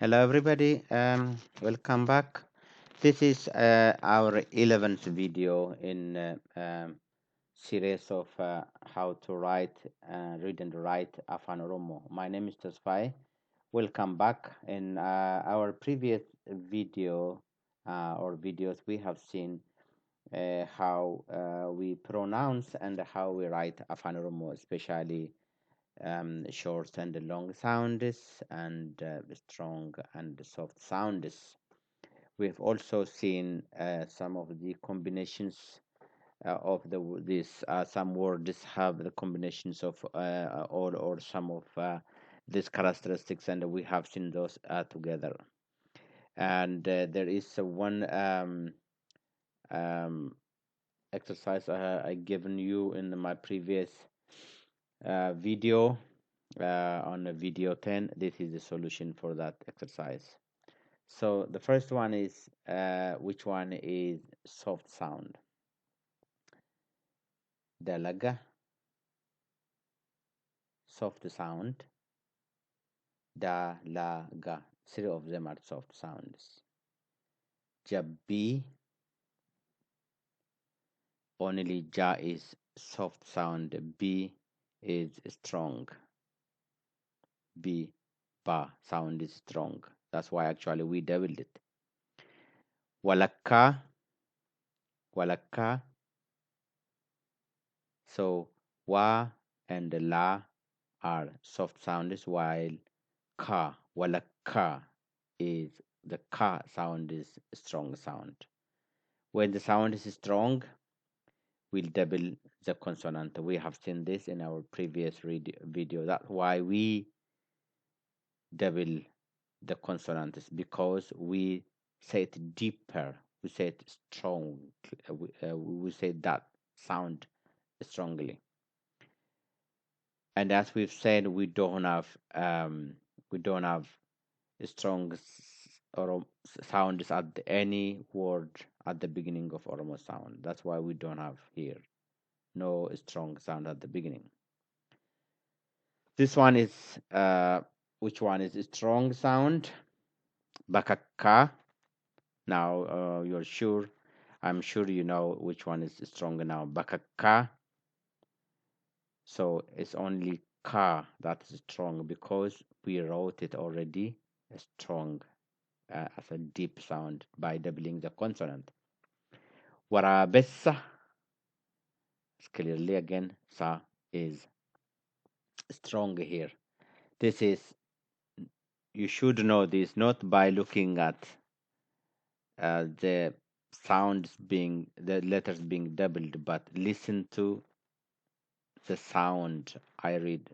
Hello, everybody. Welcome back. This is our 11th video in series of how to read and write Afaan Oromo. My name is Tasfai. Welcome back. In our previous video or videos, we have seen how we pronounce and how we write Afaan Oromo, especially short and long sounds and strong and soft sounds. We've also seen some of the combinations of these. Some words have the combinations of all or some of these characteristics, and we have seen those together. And there is one um, exercise I given you in my previous video on video 10. This is the solution for that exercise. So the first one is which one is soft sound? Dalaga, soft sound. Dalaga, three of them are soft sounds. Jabbi, only ja is soft sound. B is strong. B, ba sound is strong. That's why actually we doubled it. Walakka, walakka. So wa and la are soft sounds, while ka, walakka, is the ka sound is strong sound. When the sound is strong, we'll double the consonant. We have seen this in our previous video. That's why we double the consonants, because we say it deeper, we say it strong, we say that sound strongly. And as we've said, we don't have strong or sounds at any word at the beginning of Oromo sound. That's why we don't have here no strong sound at the beginning. This one is which one is a strong sound? Bakaka. Now you're sure. I'm sure you know which one is stronger now. Bakaka. So it's only ka that is strong because we wrote it already strong as a deep sound by doubling the consonant. Warabessa. Clearly again, sa is strong here. This is, you should know this not by looking at the letters being doubled, but listen to the sound. I read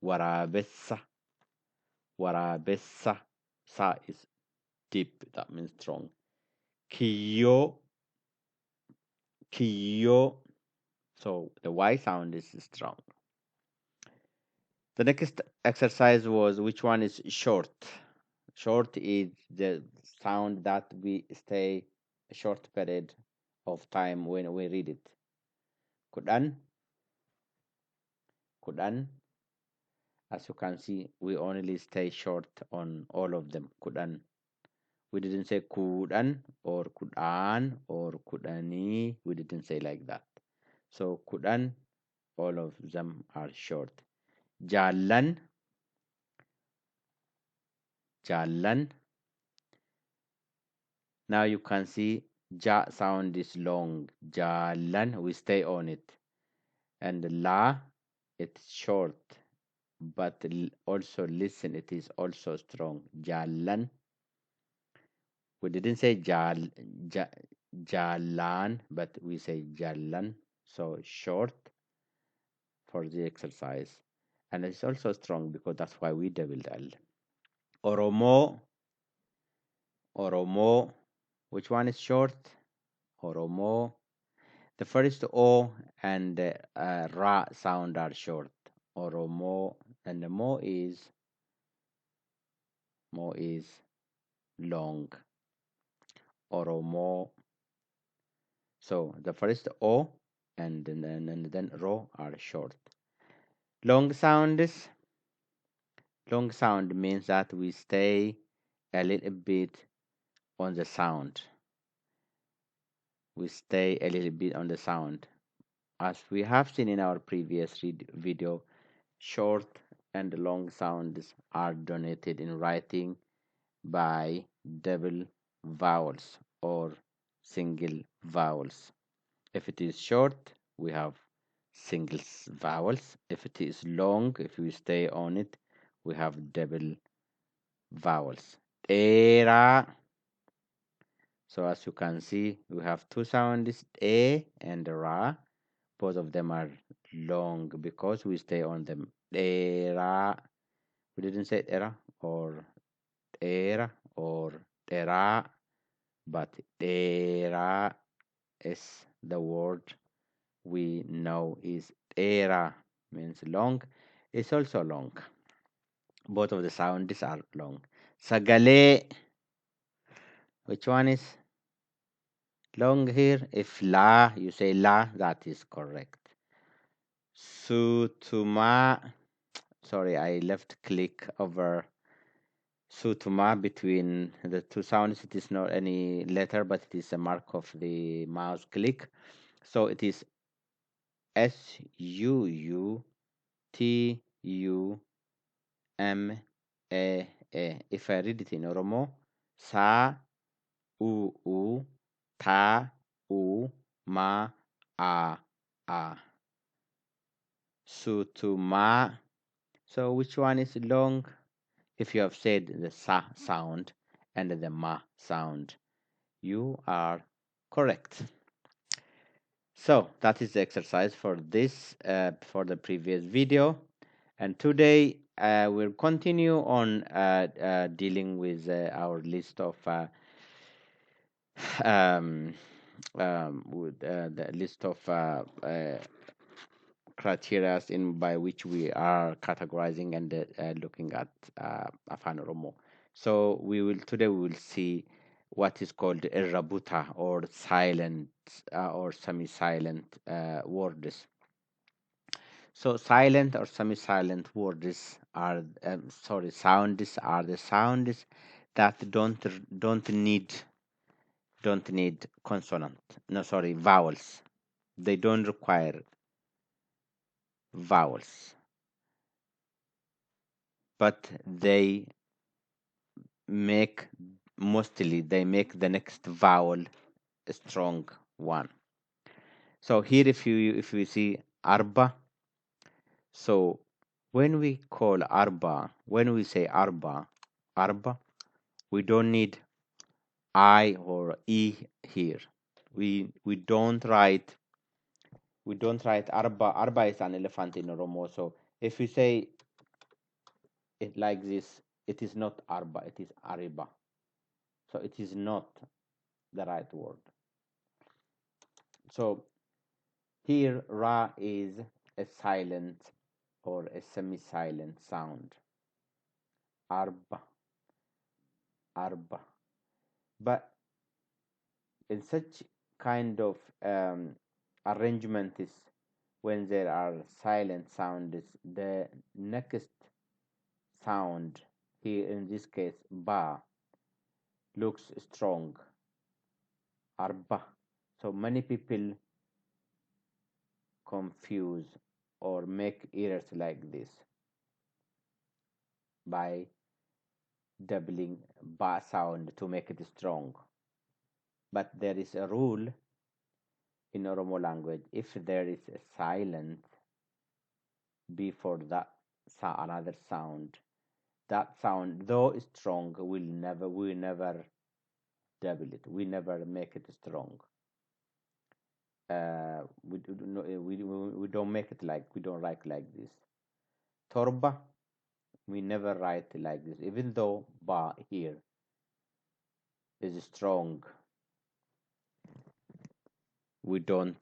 warabessa, warabessa. Sa is deep, that means strong. Kiyo, kiyo. So the Y sound is strong. The next exercise was which one is short. Short is the sound that we stay a short period of time when we read it. Kudan, kudan. As you can see, we only stay short on all of them. Kudan. We didn't say kudan or kudan or kudani. We didn't say like that. So kudan, all of them are short. Jalan, jalan. Now you can see ja sound is long. Jalan, we stay on it. And la, it's short. But also listen, it is also strong. Jalan. We didn't say jalan, but we say jalan. So short for the exercise. And it's also strong because that's why we doubled L. Oromo, Oromo. Which one is short? Oromo. The first O and Ra sound are short. Oromo, and the Mo is long. Oromo. So the first O and then Ro are short. Long sound means that we stay a little bit on the sound. We stay a little bit on the sound. As we have seen in our previous video, short and long sounds are denoted in writing by double vowels or single vowels. If it is short, we have single vowels. If it is long, if we stay on it, we have double vowels. Era. So as you can see, we have two sounds, A and Ra. Both of them are long because we stay on them. Era. We didn't say era or era or era, but era is the word we know is era, means long. It's also long. Both of the sounds are long. Sagale, which one is long here? If la, you say la, that is correct. Sutuma, sorry, I left click over Sutuma between the two sounds. It is not any letter, but it is a mark of the mouse click. So it is Suutmee. If I read it in Oromo, Sa u ta u ma a. Sutuma. So which one is long? If you have said the sa sound and the ma sound, you are correct. So that is the exercise for this, for the previous video. And today we'll continue on dealing with our list of with the list of criteria in by which we are categorizing and looking at Afaam Oromo. So we will see what is called Irra-buta or silent or semi-silent words. So silent or semi-silent words are sounds are the sounds that don't need consonant. No, sorry, vowels. They don't require vowels, but make they make the next vowel a strong one. So here, if you see arba, so when we say arba, we don't need I or E here. We don't write arba. Arba is an elephant in Oromo. So if we say it like this, it is not arba, it is ariba. So it is not the right word. So here ra is a silent or a semi-silent sound. Arba, arba. But in such kind of arrangement is when there are silent sounds, the next sound here in this case ba looks strong. Arba. So many people confuse or make errors like this by doubling ba sound to make it strong. But there is a rule in Oromo language: if there is a silent before that another sound, that sound though strong we never double it. We never make it strong. We don't make it like we don't write like this. Torba, we never write like this, even though ba here is strong. We don't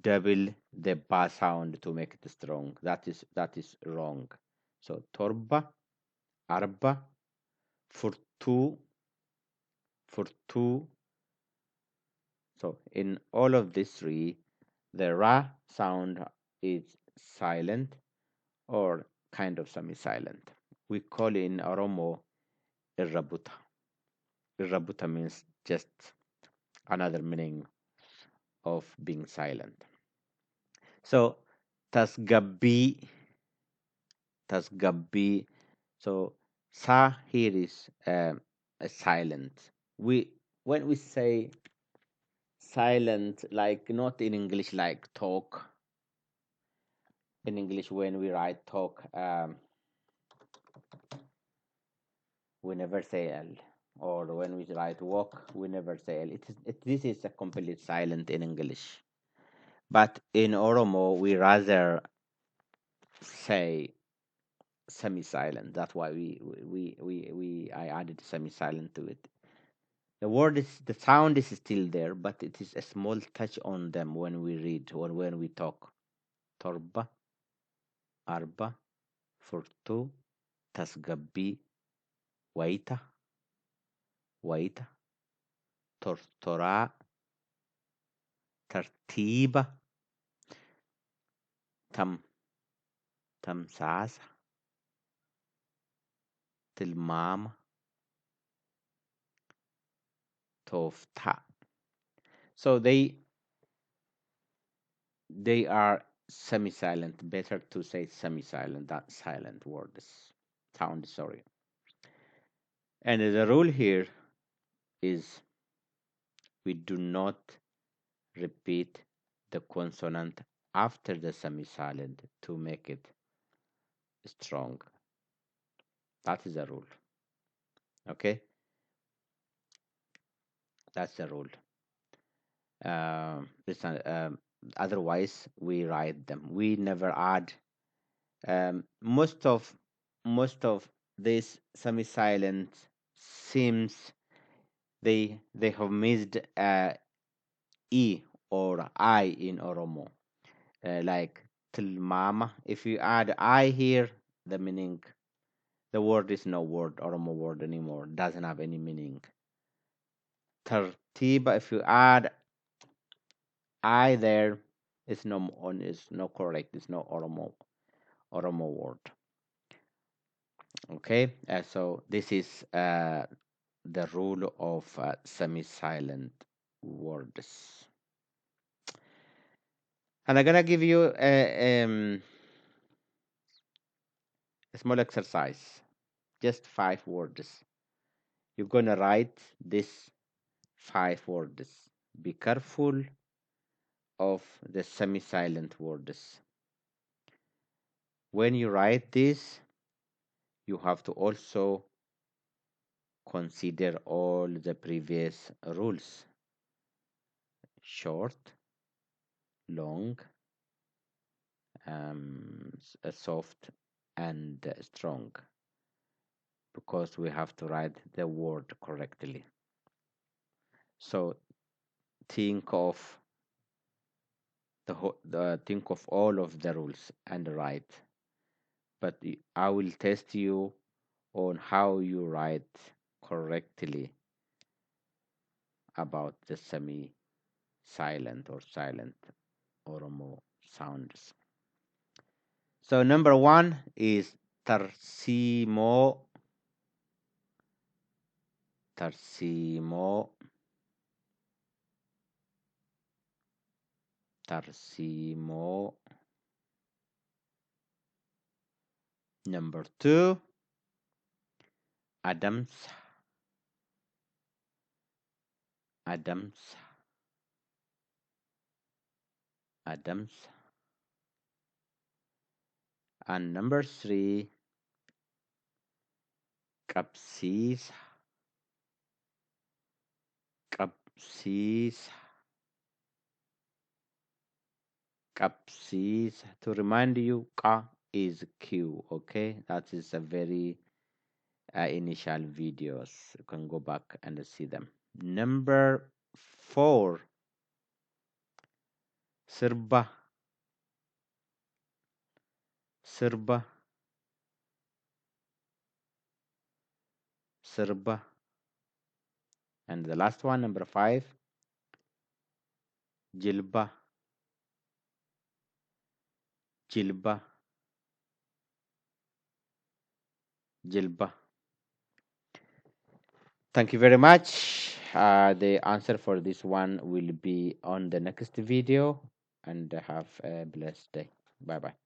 double the ba sound to make it strong. That is wrong. So torba, arba, for two. So in all of these three, the ra sound is silent or kind of semi-silent. we call in Oromo-Irra-buta. Irra-buta means just another meaning of being silent. So tasgabbi, tasgabbi. So sa here is a silent. We when we say silent, like not in English, like talk. In English, when we write talk, we never say L. Or when we write walk, we never say L. This is a complete silent in English. But in Oromo, we rather say semi-silent. That's why I added semi-silent to it. The sound is still there, but it is a small touch on them when we read or when we talk. Torba, arba, furtu, tasgabbi, waita, waita, tortora, tartiba, tam, tamsasa, tilmama, tofta. So they are semi-silent. Better to say semi-silent than silent words. Sound, sorry. And the rule here is we do not repeat the consonant after the semi-silent to make it strong. That is the rule. Okay, that's the rule. Listen, otherwise we write them. We never add. Most of this semi-silent seems they have missed e or I in Oromo. Like tilmama. If you add I here, the meaning, the word is no word, Oromo word anymore. Doesn't have any meaning. Tartiba, if you add I there, it's no correct. It's no Oromo word. Okay, so this is the rule of semi-silent words. And I'm gonna give you a small exercise, just 5 words. You're gonna write these 5 words. Be careful of the semi-silent words. When you write this, you have to also consider all the previous rules: short, long, soft, and strong, because we have to write the word correctly. So think of think of all of the rules and write. But I will test you on how you write correctly about the semi-silent or silent Oromo sounds. So number 1 is tarsimo, tarsimo, tarsimo. Number 2, Adams, Adams, Adams. And number 3, Kapsis, Kapsis, Kapsis. To remind you, Ka is Q, okay? That is a very initial videos. You can go back and see them. Number 4, Sirba, Sirba, Sirba. And the last one, number 5, Jilba, Jilba. Jilba. Thank you very much. The answer for this one will be on the next video, and have a blessed day. Bye bye.